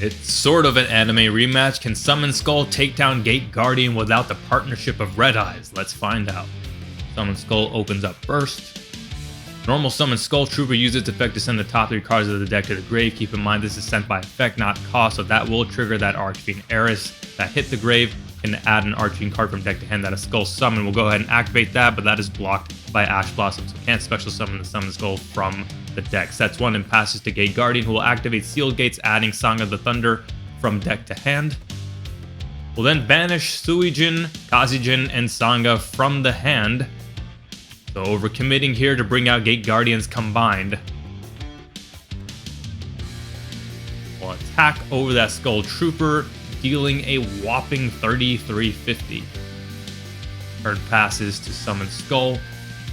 It's sort of an anime rematch. Can Summon Skull take down Gate Guardian without the partnership of Red Eyes? Let's find out. Summon Skull opens up first. Normal Summon Skull Trooper uses its effect to send the top 3 cards of the deck to the grave. Keep in mind this is sent by effect, not cost, so that will trigger that Archfiend Heiress that hit the grave. Can add an Archfiend card from deck to hand that a Skull summon. We'll go ahead and activate that, but that is blocked by Ash Blossom, so can't special summon the Summon Skull from the deck. Sets 1 and passes to Gate Guardian, who will activate Sealed Gates, adding Song of the Thunder from deck to hand. We'll then banish Suijin, Kazijin, and Sangha from the hand. So overcommitting here to bring out Gate Guardians combined. We'll attack over that Skull Trooper, dealing a whopping 3350. Turn passes to Summon Skull.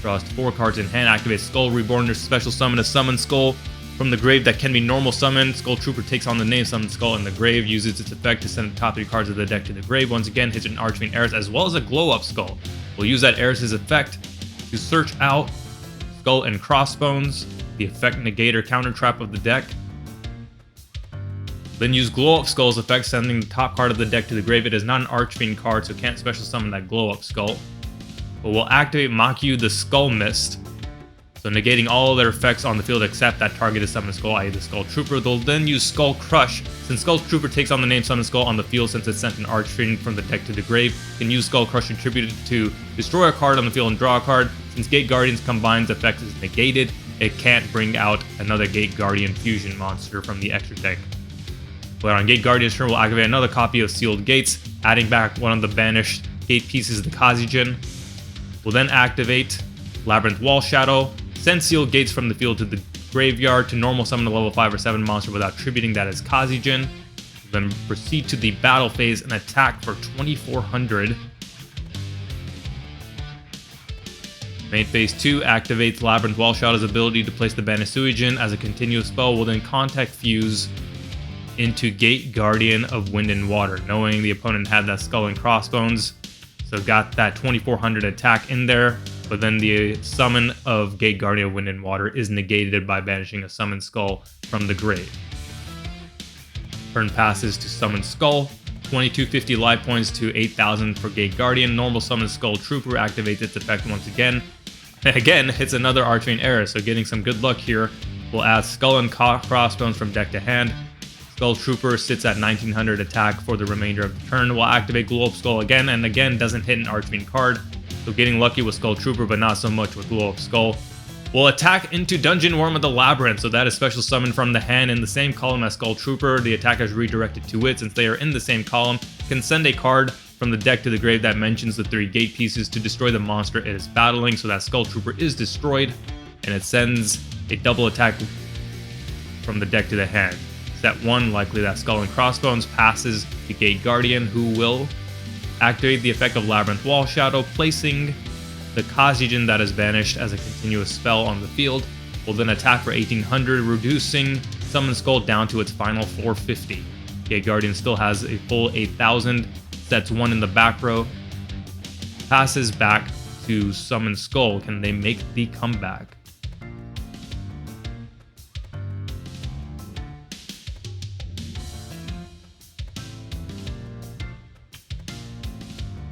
Draws 4 cards in hand, activates Skull Reborn to special summon a Summon Skull from the grave that can be normal summoned. Skull Trooper takes on the name Summon Skull in the grave, uses its effect to send the top 3 cards of the deck to the grave. Once again, hits an Archfiend Heiress as well as a Glow Up Skull. We'll use that Heiress's effect to search out Skull and Crossbones, the effect negator counter trap of the deck. Then use Glow Up Skull's effect, sending the top card of the deck to the grave. It is not an Archfiend card, so can't special summon that Glow Up Skull. But we'll activate Makyu the Skull Mist, so negating all their effects on the field except that targeted Summon Skull, i.e. the Skull Trooper. They'll then use Skull Crush. Since Skull Trooper takes on the name Summon Skull on the field since it sent an Archfiend from the deck to the grave, can use Skull Crush attributed to destroy a card on the field and draw a card. Since Gate Guardian's combined effect is negated, it can't bring out another Gate Guardian fusion monster from the extra deck. But on Gate Guardian's turn, we'll activate another copy of Sealed Gates, adding back one of the banished gate pieces to Kazijin. We'll then activate Labyrinth Wall Shadow, send Sealed Gates from the field to the graveyard to normal summon a level 5 or 7 monster without attributing that as Kazijin. Then proceed to the battle phase and attack for 2400. Main phase 2 activates Labyrinth Wall Shadow's ability to place the banished Suijin as a continuous spell. Will then contact Fuse into Gate Guardian of Wind and Water, knowing the opponent had that Skull and Crossbones, so got that 2400 attack in there. But then the summon of Gate Guardian of Wind and Water is negated by banishing a Summon Skull from the grave. Turn passes to Summon Skull. 2250 life points to 8000 for Gate Guardian. Normal Summon Skull Trooper activates its effect once again. Again, hits another Archfiend Heiress, so getting some good luck here. We'll add Skull and Crossbones from deck to hand. Skull Trooper sits at 1900 attack for the remainder of the turn. We'll activate Glow Up Skull again, and again doesn't hit an Archfiend card. So getting lucky with Skull Trooper, but not so much with Glow Up Skull. We'll attack into Dungeon Worm of the Labyrinth, so that is special summon from the hand in the same column as Skull Trooper. The attack is redirected to it since they are in the same column. Can send a card from the deck to the grave that mentions the 3 gate pieces to destroy the monster it is battling, so that Skull Trooper is destroyed, and it sends a double attack from the deck to the hand. Step 1, likely that Skull and Crossbones passes to Gate Guardian, who will activate the effect of Labyrinth Wall Shadow, placing the Kazijin that is banished as a continuous spell on the field. Will then attack for 1800, reducing Summon Skull down to its final 450. Gate Guardian still has a full 8000, sets 1 in the back row, passes back to Summon Skull. Can they make the comeback?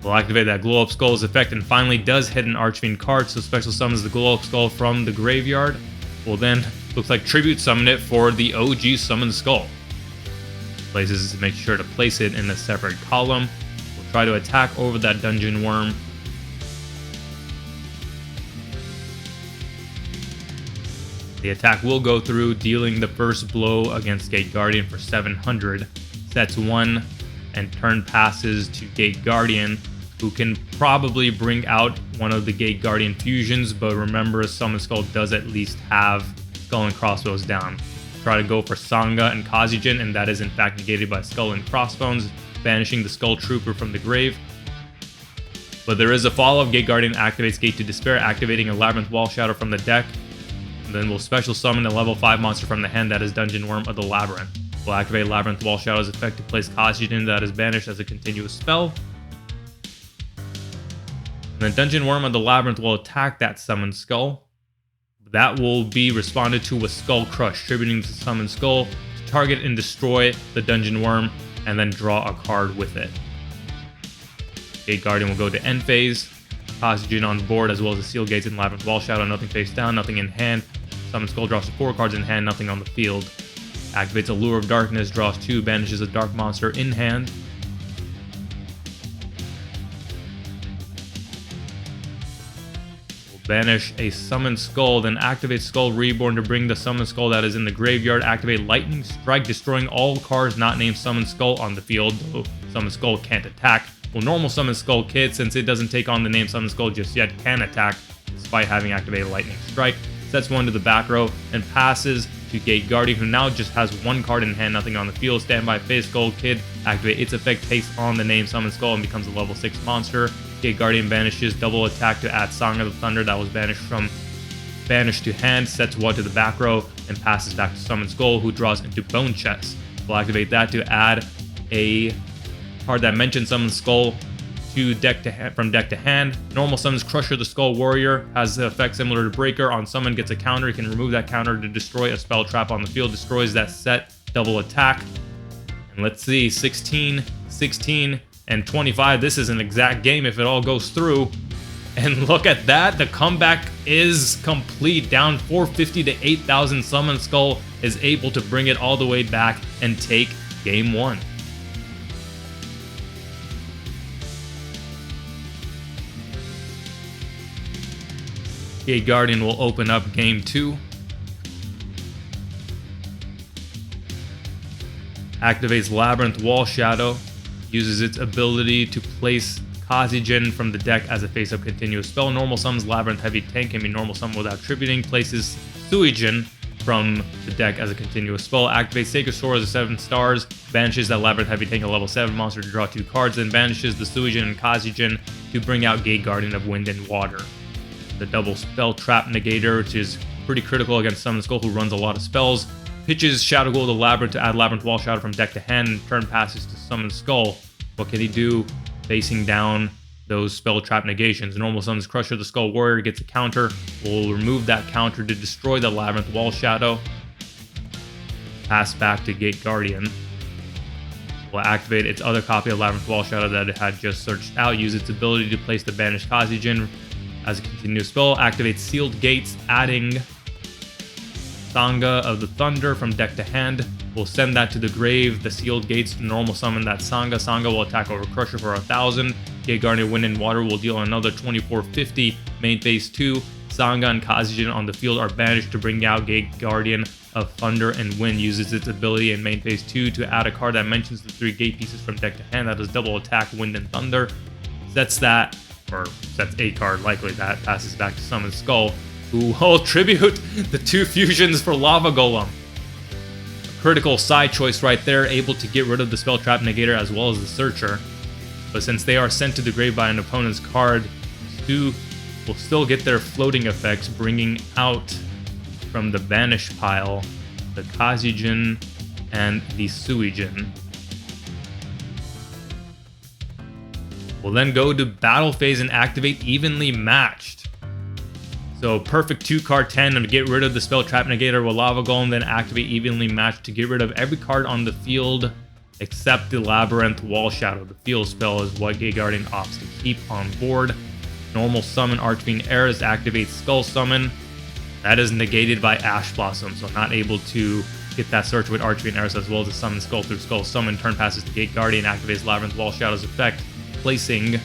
We'll activate that Glow Up Skull's effect and finally does hit an Archfiend card, so special summons the Glow Up Skull from the graveyard. We'll then, looks like, tribute summon it for the OG Summon Skull. Places to make sure to place it in a separate column. We'll try to attack over that Dungeon Worm. The attack will go through, dealing the first blow against Gate Guardian for 700. Sets 1 and turn passes to Gate Guardian, who can probably bring out one of the Gate Guardian fusions, but remember, Summon Skull does at least have Skull and Crossbones down. Try to go for Sangha and Kazijin, and that is in fact negated by Skull and Crossbones, banishing the Skull Trooper from the grave. But there is a follow-up. Gate Guardian activates Gate to Despair, activating a Labyrinth Wall Shadow from the deck. And then we'll special summon a level 5 monster from the hand, that is Dungeon Worm of the Labyrinth. We'll activate Labyrinth Wall Shadow's effect to place Kazijin that is banished as a continuous spell. And then Dungeon Worm of the Labyrinth will attack that Summon Skull. That will be responded to with Skull Crush, tributing the Summon Skull to target and destroy the Dungeon Worm, and then draw a card with it. Gate Guardian will go to end phase. Oxygen on board, as well as the Sealed Gates and Labyrinth Wall Shadow. Nothing face down, nothing in hand. Summon Skull, draws 4 cards in hand, nothing on the field. Activates Allure of Darkness, draws 2, banishes a dark monster in hand. Will banish a Summoned Skull, then activate Skull Reborn to bring the Summoned Skull that is in the graveyard. Activate Lightning Strike, destroying all cards not named Summoned Skull on the field, though Summoned Skull can't attack. Will normal Summon Skull Kid, since it doesn't take on the name Summon Skull just yet, can attack, despite having activated Lightning Strike. Sets 1 to the back row, and passes to Gate Guardian, who now just has 1 card in hand, nothing on the field. Standby phase, Skull Kid, activate its effect, takes on the name Summon Skull, and becomes a level 6 monster. Gate Guardian banishes double attack to add Song of the Thunder that was banished to hand, sets 1 to the back row, and passes back to Summon Skull, who draws into Bone Chest. We'll activate that to add a card that mentions Summon Skull to from deck to hand. Normal summons Crusher the Skull Warrior, has the effect similar to Breaker. On summon, gets a counter. You can remove that counter to destroy a spell trap on the field. Destroys that set, double attack. And let's see, 16, 16, and 25. This is an exact game if it all goes through. And look at that, the comeback is complete. Down 450 to 8,000, Summon Skull is able to bring it all the way back and take game 1. Gate Guardian will open up game 2. Activates Labyrinth Wall Shadow. Uses its ability to place Kazigen from the deck as a face-up continuous spell. Normal summons Labyrinth Heavy Tank, can be normal summon without tributing. Places Suijin from the deck as a continuous spell. Activates Sacred Sword as a 7 stars. Banishes that Labyrinth Heavy Tank, a level 7 monster, to draw 2 cards. Then banishes the Suijin and Kazigen to bring out Gate Guardian of Wind and Water. The double spell trap negator, which is pretty critical against Summon Skull, who runs a lot of spells. Pitches Shadow Gold to Labyrinth to add Labyrinth Wall Shadow from deck to hand, and turn passes to Summon Skull. What can he do facing down those spell trap negations? Normal summons Crusher the Skull Warrior, gets a counter. We'll remove that counter to destroy the Labyrinth Wall Shadow. Pass back to Gate Guardian. Will activate its other copy of Labyrinth Wall Shadow that it had just searched out. Use its ability to place the banished Kazigen as a continuous spell. Activates Sealed Gates, adding Sanga of the Thunder from deck to hand. We'll send that to the grave. The Sealed Gates normal summon that Sanga. Sanga will attack over Crusher for 1,000. Gate Guardian Wind and Water will deal another 2450. Main phase 2. Sanga and Kazigen on the field are banished to bring out Gate Guardian of Thunder and Wind. Uses its ability in main phase 2 to add a card that mentions the 3 gate pieces from deck to hand. That does double attack, Wind and Thunder. Sets that, or sets a card, likely that, passes back to Summon Skull, who will tribute the 2 fusions for Lava Golem. A critical side choice right there, able to get rid of the Spell Trap Negator as well as the Searcher. But since they are sent to the grave by an opponent's card, 2 will still get their floating effects, bringing out from the Banish pile the Kazigen and the Suijin. We'll then go to battle phase and activate Evenly Matched. So perfect 2-card tandem to get rid of the Spell Trap Negator with Lava Golem, then activate Evenly Matched to get rid of every card on the field except the Labyrinth Wall Shadow. The field spell is what Gate Guardian opts to keep on board. Normal summon Archfiend Eris, activates Skull Summon. That is negated by Ash Blossom, so not able to get that search with Archfiend Eris as well as summon Skull through Skull Summon. Turn passes to Gate Guardian, activates Labyrinth Wall Shadow's effect, placing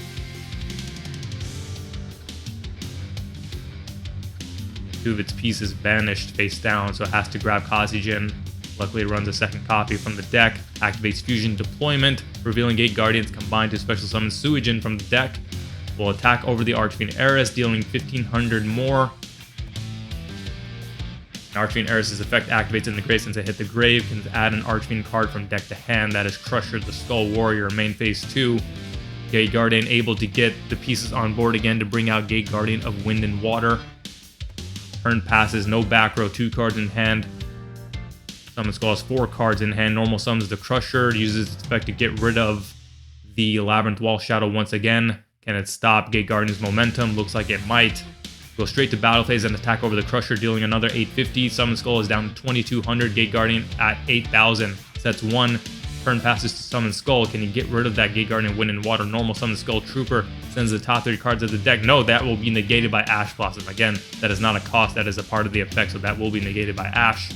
two of its pieces banished face down, so it has to grab Kazigen. Luckily, it runs a second copy from the deck. Activates Fusion Deployment, revealing Gate Guardians combined to special summon Suijin from the deck. Will attack over the Archfiend Eris, dealing 1,500 more. Archfiend Eris' effect activates in the grave. Since it hit the grave, can add an Archfiend card from deck to hand. That is Crusher the Skull Warrior, main phase 2. Gate Guardian able to get the pieces on board again to bring out Gate Guardian of Wind and Water. Turn passes, no back row, 2 cards in hand. Summon Skull has 4 cards in hand. Normal summons the Crusher, uses its effect to get rid of the Labyrinth Wall Shadow once again. Can it stop Gate Guardian's momentum? Looks like it might. Go straight to battle phase and attack over the Crusher, dealing another 850. Summon Skull is down to 2200. Gate Guardian at 8000. Sets 1. Turn passes to Summon Skull. Can you get rid of that Gate Guardian Wind and Water? Normal Summon Skull Trooper sends the top 3 cards of the deck. No, that will be negated by Ash Blossom. Again, that is not a cost. That is a part of the effect, so that will be negated by Ash.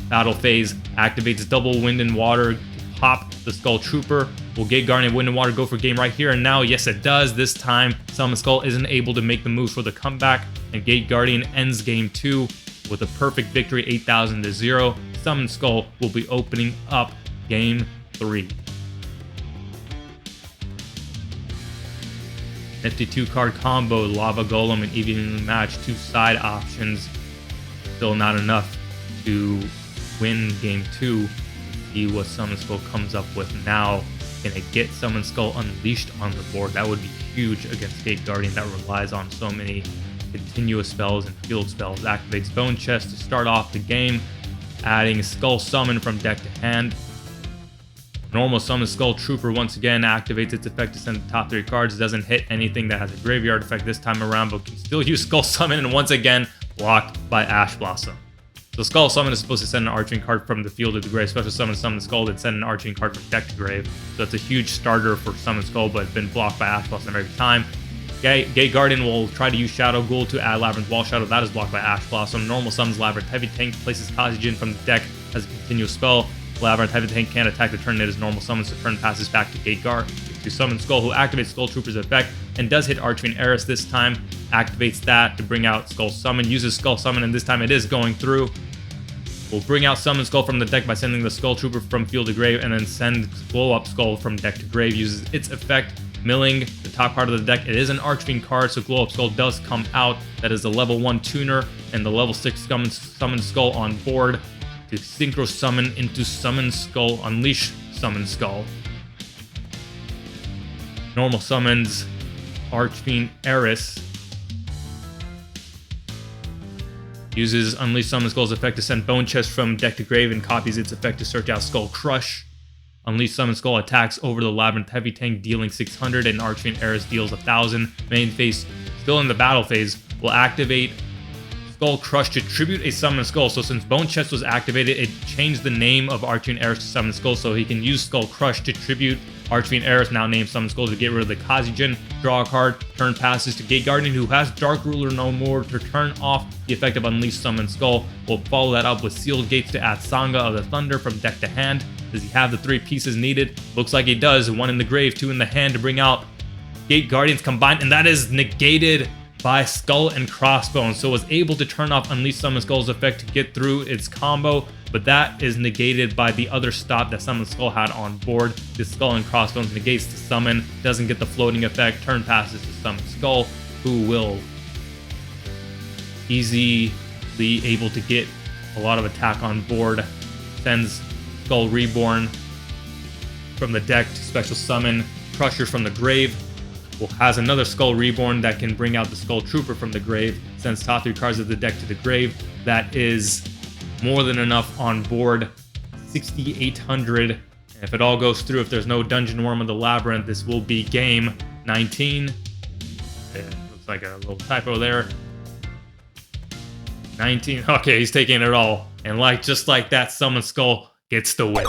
Battle phase activates double Wind and Water to pop the Skull Trooper. Will Gate Guardian Wind and Water go for game right here and now? Yes, it does. This time, Summon Skull isn't able to make the moves for the comeback, and Gate Guardian ends game 2 with a perfect victory, 8,000 to 0. Summon Skull will be opening up game 3. Nifty 2-card combo, Lava Golem and evenly matched 2 side options. Still not enough to win game 2. See what Summon Skull comes up with now. Can it get Summon Skull unleashed on the board? That would be huge against Gate Guardian that relies on so many continuous spells and field spells. Activates Bone Chest to start off the game, adding Skull Summon from deck to hand. Normal Summon Skull Trooper once again activates its effect to send the top 3 cards. It doesn't hit anything that has a graveyard effect this time around, but can still use Skull Summon, and once again blocked by Ash Blossom. So Skull Summon is supposed to send an arching card from the field to the grave. Special Summon Skull that send an arching card from deck to grave. So it's a huge starter for Summon Skull, but it's been blocked by Ash Blossom every time. Gate Guardian will try to use Shadow Ghoul to add Labyrinth Wall Shadow. That is blocked by Ash Blossom. Normal summons Labyrinth Heavy Tank, places Kaijin from the deck as a continuous spell. Labyrinth Heavy Tank can't attack the turn it is normal summons, so turn passes back to Gate Guard to Summon Skull, who activates Skull Trooper's effect and does hit Archfiend Eris this time. Activates that to bring out Skull Summon, uses Skull Summon, and this time it is going through. We'll bring out Summon Skull from the deck by sending the Skull Trooper from field to grave, and then send Blow Up Skull from deck to grave. Uses its effect, milling the top part of the deck. It is an Archfiend card, so Glow Up Skull does come out. That is the level 1 tuner and the level 6 Summon Skull on board to Synchro Summon into Summon Skull, Unleash Summon Skull. Normal summons Archfiend Eris. Uses Unleash Summon Skull's effect to send Bone Chest from deck to grave and copies its effect to search out Skull Crush. Unleash Summon Skull attacks over the Labyrinth Heavy Tank, dealing 600, and Archfiend Eris deals 1000. Main phase, still in the battle phase, will activate Skull Crush to tribute a Summon Skull. So since Bone Chest was activated, it changed the name of Archfiend Eris to Summon Skull, so he can use Skull Crush to tribute Archfiend Eris, now named Summon Skull, to get rid of the Kaijin. Draw a card, turn passes to Gate Guardian, who has Dark Ruler no more, to turn off the effect of Unleash Summon Skull. We'll follow that up with Sealed Gates to add Sangha of the Thunder from deck to hand. Does he have the 3 pieces needed? Looks like he does. 1 in the grave, 2 in the hand to bring out Gate Guardians combined, and that is negated by Skull and Crossbones. So was able to turn off Unleash Summon Skull's effect to get through its combo, but that is negated by the other stop that Summon Skull had on board. This Skull and Crossbones negates the summon, doesn't get the floating effect, turn passes to Summon Skull, who will easily able to get a lot of attack on board. Sends Skull Reborn from the deck to special summon Crusher from the grave. Well, has another Skull Reborn that can bring out the Skull Trooper from the grave. Sends top 3 cards of the deck to the grave. That is more than enough on board. 6,800. And if it all goes through, if there's no Dungeon Worm of the Labyrinth, this will be game 19. Looks like a little typo there. 19. Okay, he's taking it all. And just like that, Summon Skull gets the win.